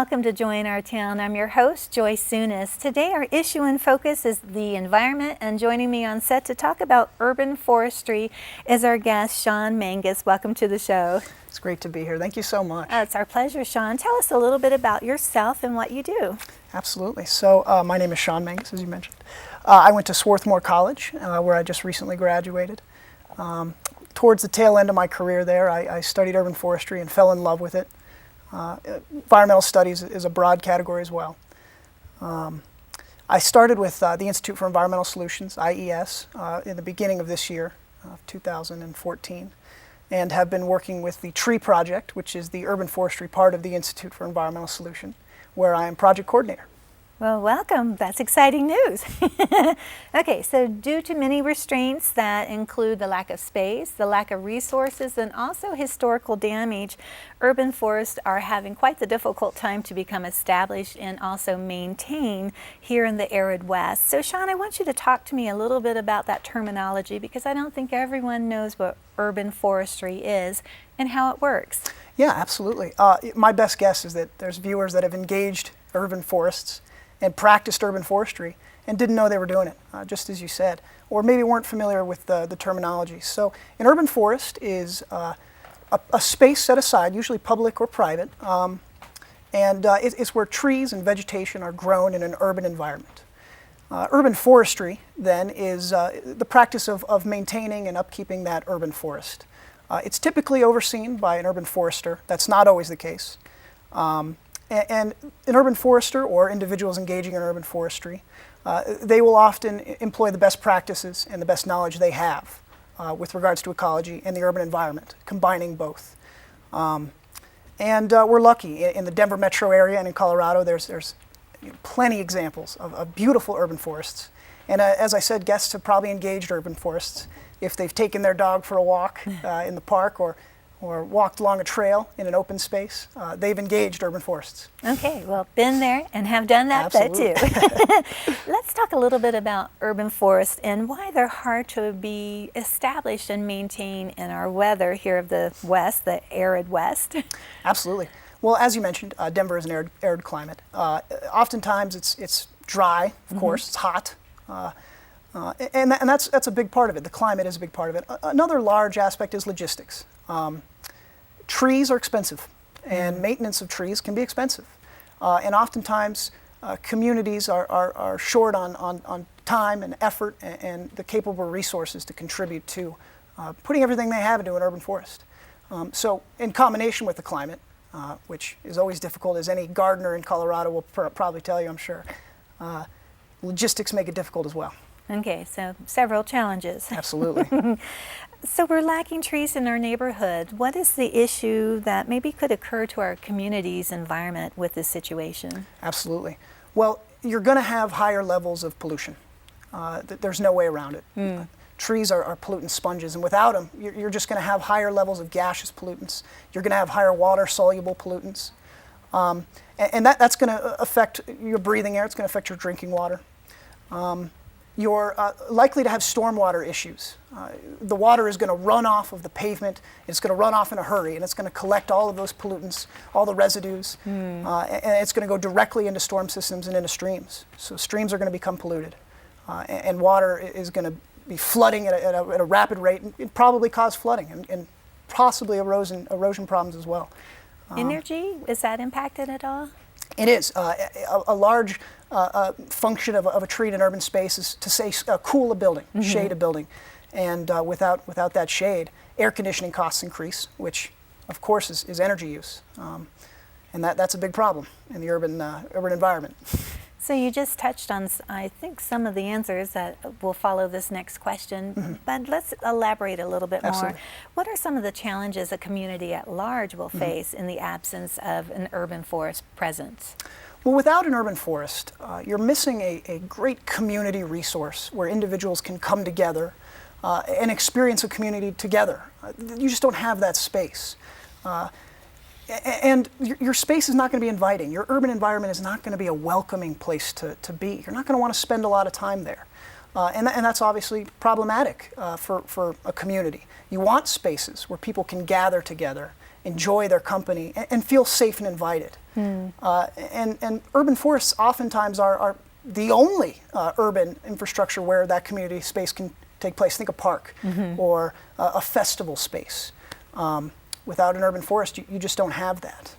welcome to Joy in Our Town. I'm your host, Joyce Sunis. Today our issue in focus is the environment, and joining me on set to talk about urban forestry is our guest, Sean Mangus. Welcome to the show. It's great to be here. Thank you so much. It's our pleasure, Sean. Tell us a little bit about yourself and what you do. Absolutely. So my name is Sean Mangus, as you mentioned. I went to Swarthmore College, where I just recently graduated. Towards the tail end of my career there, I studied urban forestry and fell in love with it. Environmental studies is a broad category as well. I started with the Institute for Environmental Solutions, IES, in the beginning of this year, 2014, and have been working with the TREE project, which is the urban forestry part of the Institute for Environmental Solutions, where I am project coordinator. Well, welcome. That's exciting news. Okay, so due to many restraints that include the lack of space, the lack of resources, and also historical damage, urban forests are having quite the difficult time to become established and also maintain here in the arid West. So Sean, I want you to talk to me a little bit about that terminology, because I don't think everyone knows what urban forestry is and how it works. Yeah, absolutely. My best guess is that there's viewers that have engaged urban forests and practiced urban forestry and didn't know they were doing it, just as you said, or maybe weren't familiar with the terminology. So an urban forest is a space set aside, usually public or private, and it's where trees and vegetation are grown in an urban environment. Urban forestry, then, is the practice of maintaining and upkeeping that urban forest. It's typically overseen by an urban forester. That's not always the case. And an urban forester, or individuals engaging in urban forestry, they will often employ the best practices and the best knowledge they have with regards to ecology and the urban environment, combining both. We're lucky. In the Denver metro area and in Colorado, there's plenty examples of beautiful urban forests. And as I said, guests have probably engaged urban forests if they've taken their dog for a walk in the park or walked along a trail in an open space. They've engaged urban forests. Okay, well, been there and have done that Absolutely. too. Let's talk a little bit about urban forests and why they're hard to be established and maintained in our weather here of the West, the arid West. Absolutely. Well, as you mentioned, Denver is an arid climate. Oftentimes it's dry, of course, it's hot. And that's a big part of it. The climate is a big part of it. Another large aspect is logistics. Trees are expensive, and maintenance of trees can be expensive. And oftentimes, communities are short on time and effort and the capable resources to contribute to putting everything they have into an urban forest. So in combination with the climate, which is always difficult, as any gardener in Colorado will probably tell you, I'm sure, logistics make it difficult as well. Okay, so several challenges. Absolutely. So we're lacking trees in our neighborhood. What is the issue that maybe could occur to our community's environment with this situation? Absolutely. Well, you're going to have higher levels of pollution. There's no way around it. Trees are pollutant sponges, and without them, you're just going to have higher levels of gaseous pollutants. You're going to have higher water-soluble pollutants. And that's going to affect your breathing air. It's going to affect your drinking water. You're likely to have stormwater issues. The water is going to run off of the pavement. It's going to run off in a hurry, and it's going to collect all of those pollutants, all the residues, and it's going to go directly into storm systems and into streams. So streams are going to become polluted, and water is going to be flooding at a rapid rate, and probably cause flooding and possibly erosion problems as well. Energy, is that impacted at all? It is. A large function of a tree in an urban space is to cool a building, shade a building. And without that shade, air conditioning costs increase, which of course is energy use. And that's a big problem in the urban environment. So you just touched on, I think, some of the answers that will follow this next question, but let's elaborate a little bit more. What are some of the challenges a community at large will face in the absence of an urban forest presence? Well, without an urban forest, you're missing a great community resource where individuals can come together and experience a community together. You just don't have that space. And your space is not going to be inviting. Your urban environment is not going to be a welcoming place to be. You're not going to want to spend a lot of time there. And that's obviously problematic for a community. You want spaces where people can gather together enjoy their company, and feel safe and invited. And urban forests oftentimes are the only urban infrastructure where that community space can take place. Think a park or a festival space. Without an urban forest, you just don't have that.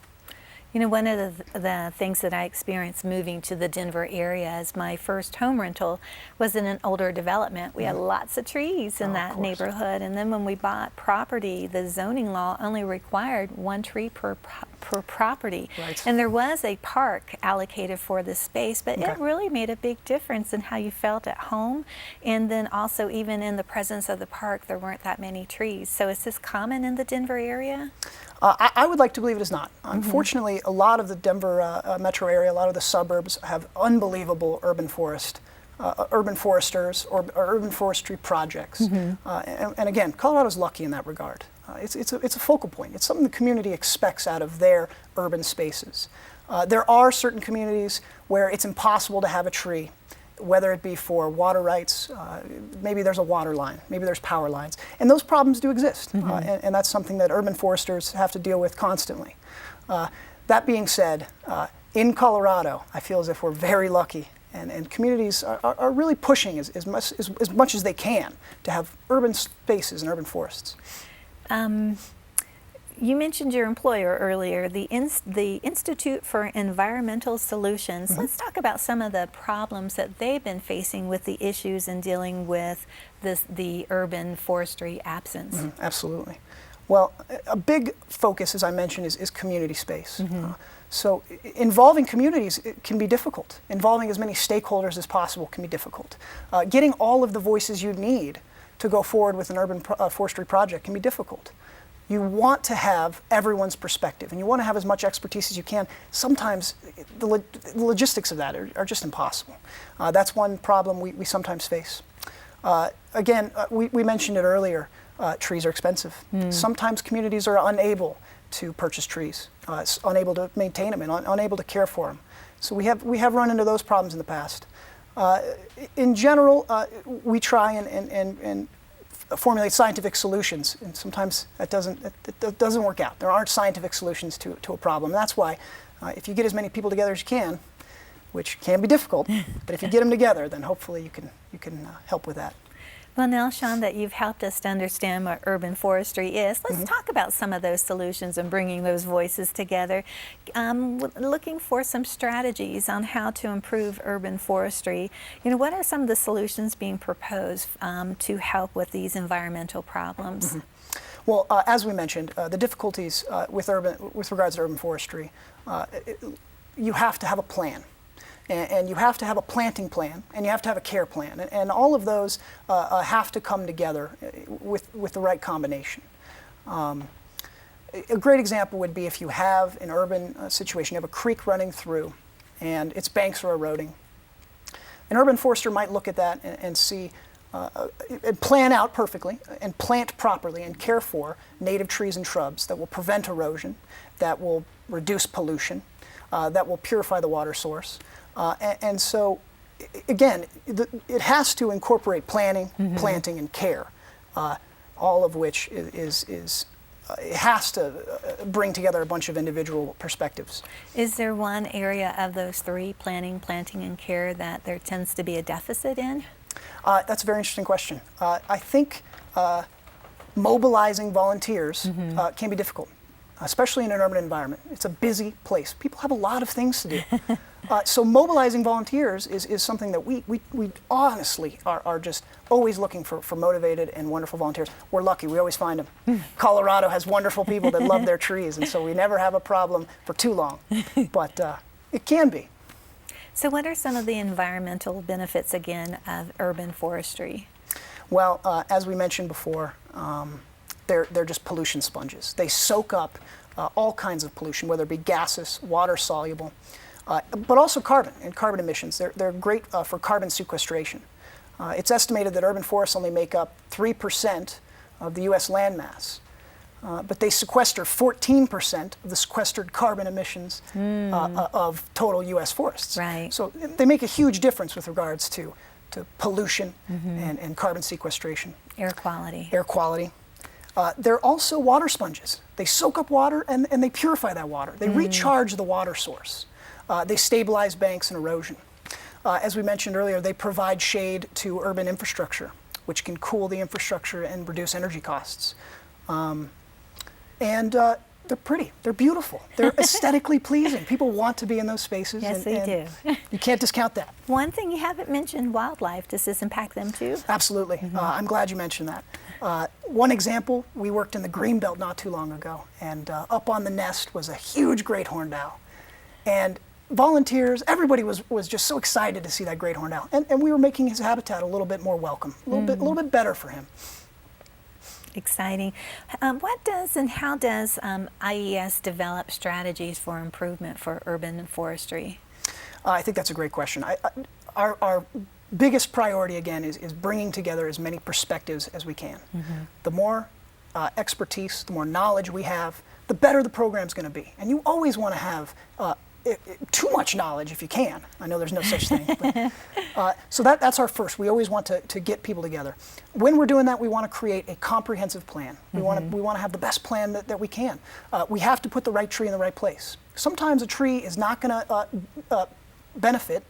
You know, one of the things that I experienced moving to the Denver area as my first home rental was in an older development. We had lots of trees in that neighborhood, and then when we bought property, the zoning law only required 1 tree per property. Right. And there was a park allocated for this space, but Okay. it really made a big difference in how you felt at home. And then also, even in the presence of the park, there weren't that many trees. So is this common in the Denver area? I would like to believe it is not. Unfortunately, a lot of the Denver metro area, a lot of the suburbs have unbelievable urban foresters or urban forestry projects. And again, Colorado's lucky in that regard. It's a focal point. It's something the community expects out of their urban spaces. There are certain communities where it's impossible to have a tree, whether it be for water rights, maybe there's a water line, maybe there's power lines, and those problems do exist, and that's something that urban foresters have to deal with constantly. That being said, in Colorado, I feel as if we're very lucky, and communities are really pushing as much as they can to have urban spaces and urban forests. You mentioned your employer earlier, the Institute for Environmental Solutions. Let's talk about some of the problems that they've been facing with the issues in dealing with the urban forestry absence. Absolutely. Well, a big focus, as I mentioned, is community space. So involving communities can be difficult. Involving as many stakeholders as possible can be difficult. Getting all of the voices you need to go forward with an urban forestry project can be difficult. You want to have everyone's perspective, and you want to have as much expertise as you can. Sometimes the logistics of that are just impossible. That's one problem we sometimes face. Again, we mentioned it earlier, trees are expensive. Sometimes communities are unable to purchase trees, unable to maintain them, and unable to care for them. So we have run into those problems in the past. In general, we try and formulate scientific solutions, and sometimes that doesn't work out. There aren't scientific solutions to a problem. That's why if you get as many people together as you can, which can be difficult, but if you get them together, then hopefully you can help with that. Well, now, Sean, that you've helped us to understand what urban forestry is, let's talk about some of those solutions and bringing those voices together. Looking for some strategies on how to improve urban forestry. You know, what are some of the solutions being proposed to help with these environmental problems? Well, as we mentioned, the difficulties with regards to urban forestry, you have to have a plan. And you have to have a planting plan, and you have to have a care plan, and all of those have to come together with the right combination. A great example would be if you have an urban situation, you have a creek running through, and its banks are eroding. An urban forester might look at that and see, and plan out perfectly, and plant properly, and care for native trees and shrubs that will prevent erosion, that will reduce pollution, that will purify the water source. And so, again, it has to incorporate planning, planting, and care, all of which it has to bring together a bunch of individual perspectives. Is there one area of those three, planning, planting, and care, that there tends to be a deficit in? That's a very interesting question. I think mobilizing volunteers can be difficult, especially in an urban environment. It's a busy place. People have a lot of things to do. So mobilizing volunteers is something that we honestly are just always looking for motivated and wonderful volunteers. We're lucky, we always find them. Colorado has wonderful people that love their trees, and so we never have a problem for too long, but it can be. So what are some of the environmental benefits, again, of urban forestry? Well, as we mentioned before, they're just pollution sponges. They soak up all kinds of pollution, whether it be gaseous, water soluble, but also carbon and carbon emissions. They're great for carbon sequestration. It's estimated that urban forests only make up 3% of the U.S. landmass, but they sequester 14% of the sequestered carbon emissions of total U.S. forests. Right. So they make a huge difference with regards to pollution and carbon sequestration. Air quality. Air quality. They're also water sponges. They soak up water and they purify that water. They recharge the water source. They stabilize banks and erosion. As we mentioned earlier, they provide shade to urban infrastructure, which can cool the infrastructure and reduce energy costs. They're pretty, they're beautiful, they're aesthetically pleasing. People want to be in those spaces. Yes, they do. You can't discount that. One thing you haven't mentioned, wildlife. Does this impact them too? Absolutely. I'm glad you mentioned that. One example, we worked in the Greenbelt not too long ago, and up on the nest was a huge great horned owl. And volunteers, everybody was just so excited to see that great horned owl. And we were making his habitat a little bit more welcome, a little bit better for him. Exciting. What does and how does IES develop strategies for improvement for urban forestry? I think that's a great question. Our biggest priority, again, is bringing together as many perspectives as we can. The more expertise, the more knowledge we have, the better the program's going to be. And you always want to have too much knowledge if you can. I know there's no such thing. But, so that's our first. We always want to get people together. When we're doing that, we want to create a comprehensive plan. We want to have the best plan that we can. We have to put the right tree in the right place. Sometimes a tree is not going to benefit,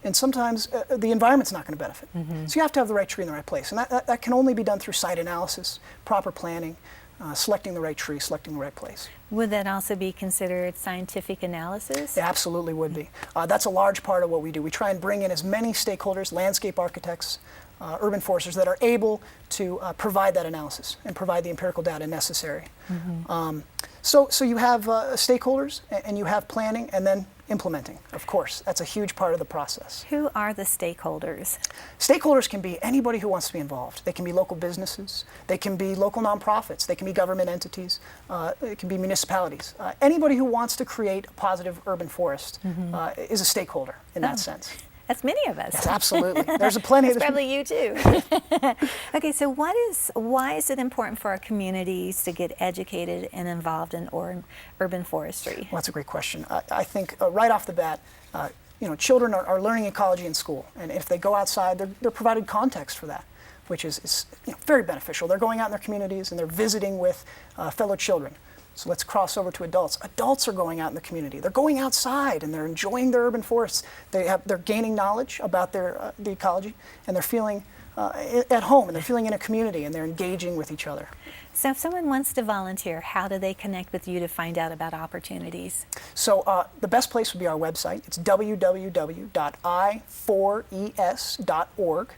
and sometimes the environment's not going to benefit. So you have to have the right tree in the right place. And that can only be done through site analysis, proper planning, selecting the right tree, selecting the right place. Would that also be considered scientific analysis? It absolutely would be. That's a large part of what we do. We try and bring in as many stakeholders, landscape architects, urban foresters that are able to provide that analysis and provide the empirical data necessary. So you have stakeholders, and you have planning, and then implementing, of course. That's a huge part of the process. Who are the stakeholders? Stakeholders can be anybody who wants to be involved. They can be local businesses, they can be local nonprofits, they can be government entities, it can be municipalities. Anybody who wants to create a positive urban forest is a stakeholder in that sense. That's many of us. Yes, absolutely. There's plenty of probably you too. Okay, so why is it important for our communities to get educated and involved in urban forestry? Well, that's a great question. I think right off the bat, children are learning ecology in school, and if they go outside, they're provided context for that, which is very beneficial. They're going out in their communities and they're visiting with fellow children. So let's cross over to adults. Adults are going out in the community. They're going outside and they're enjoying their urban forests. They're gaining knowledge about the ecology, and they're feeling at home, and they're feeling in a community, and they're engaging with each other. So if someone wants to volunteer, how do they connect with you to find out about opportunities? So the best place would be our website. It's www.i4es.org.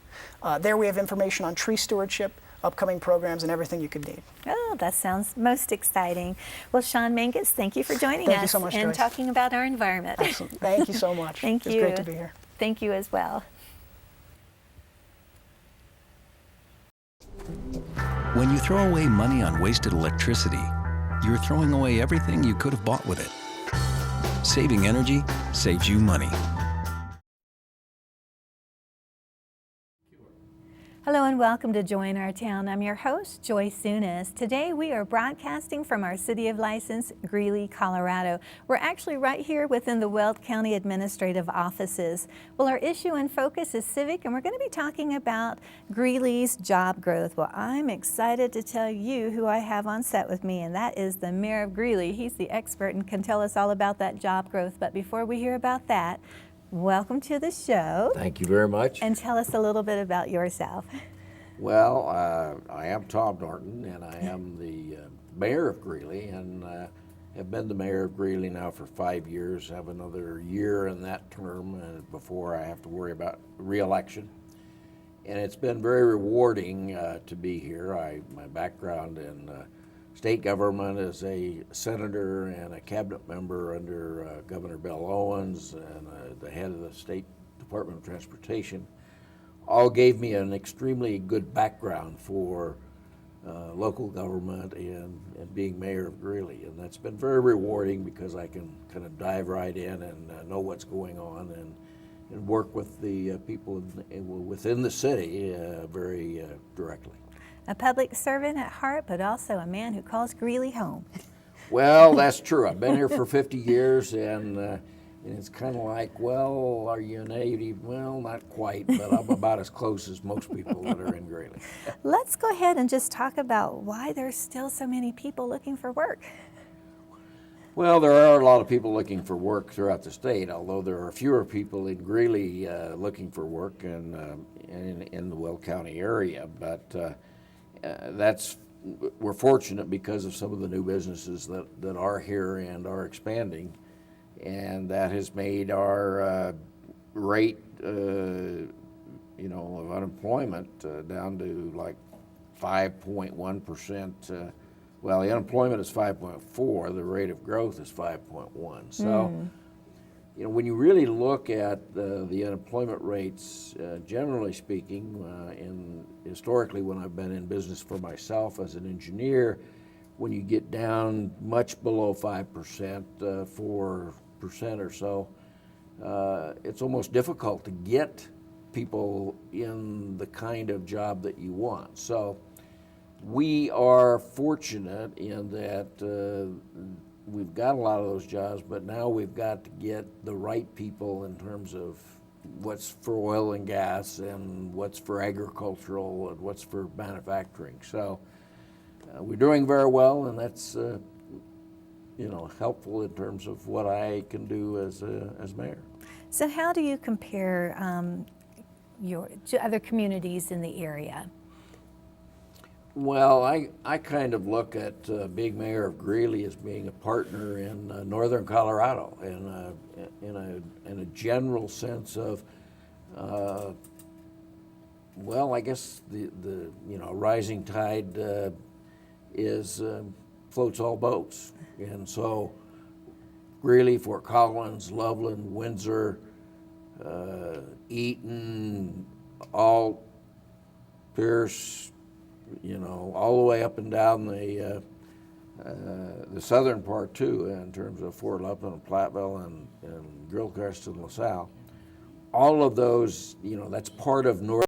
There we have information on tree stewardship, upcoming programs, and everything you could need. Oh, that sounds most exciting. Well, Sean Mangus, thank you for joining us you so much, and Joyce. Talking about our environment. Excellent. Thank you so much. Thank you. It's great to be here. Thank you as well. When you throw away money on wasted electricity, you're throwing away everything you could have bought with it. Saving energy saves you money. Hello and welcome to Join Our Town. I'm your host, Joyce Zunas. Today we are broadcasting from our City of License, Greeley, Colorado. We're actually right here within the Weld County Administrative Offices. Well, our issue and focus is civic, and we're going to be talking about Greeley's job growth. Well, I'm excited to tell you who I have on set with me, and that is the Mayor of Greeley. He's the expert and can tell us all about that job growth. But before we hear about that, welcome to the show. Thank you very much. And tell us a little bit about yourself. Well, I am Tom Norton, and I am the mayor of Greeley, and have been the mayor of Greeley now for 5 years. Have another year in that term before I have to worry about re-election. And it's been very rewarding to be here. My background in state government as a senator and a cabinet member under Governor Bill Owens and the head of the State Department of Transportation all gave me an extremely good background for local government and being mayor of Greeley. And that's been very rewarding because I can kind of dive right in and know what's going on and work with the people within the city very directly. A public servant at heart, but also a man who calls Greeley home. Well, that's true. I've been here for 50 years, and And it's kind of like, well, are you a native? Well, not quite, but I'm about as close as most people that are in Greeley. Let's go ahead and just talk about why there's still so many people looking for work. Well, there are a lot of people looking for work throughout the state, although there are fewer people in Greeley looking for work in the Will County area. But we're fortunate because of some of the new businesses that are here and are expanding, and that has made our rate, of unemployment down to like 5.1%. Well, the unemployment is 5.4. The rate of growth is 5.1. So, when you really look at the unemployment rates, generally speaking, historically when I've been in business for myself as an engineer, when you get down much below 5%, 4% or so, it's almost difficult to get people in the kind of job that you want. So we are fortunate in that we've got a lot of those jobs, but now we've got to get the right people in terms of what's for oil and gas and what's for agricultural and what's for manufacturing. So we're doing very well, and that's helpful in terms of what I can do as mayor. So how do you compare to other communities in the area? Well, I kind of look at being mayor of Greeley as being a partner in northern Colorado, in a general sense of, well, I guess the rising tide floats all boats, and so Greeley, Fort Collins, Loveland, Windsor, Eaton, all Pierce, all the way up and down the southern part too, in terms of Fort Lupton and Platteville and Gilchrist and LaSalle. All of those, that's part of North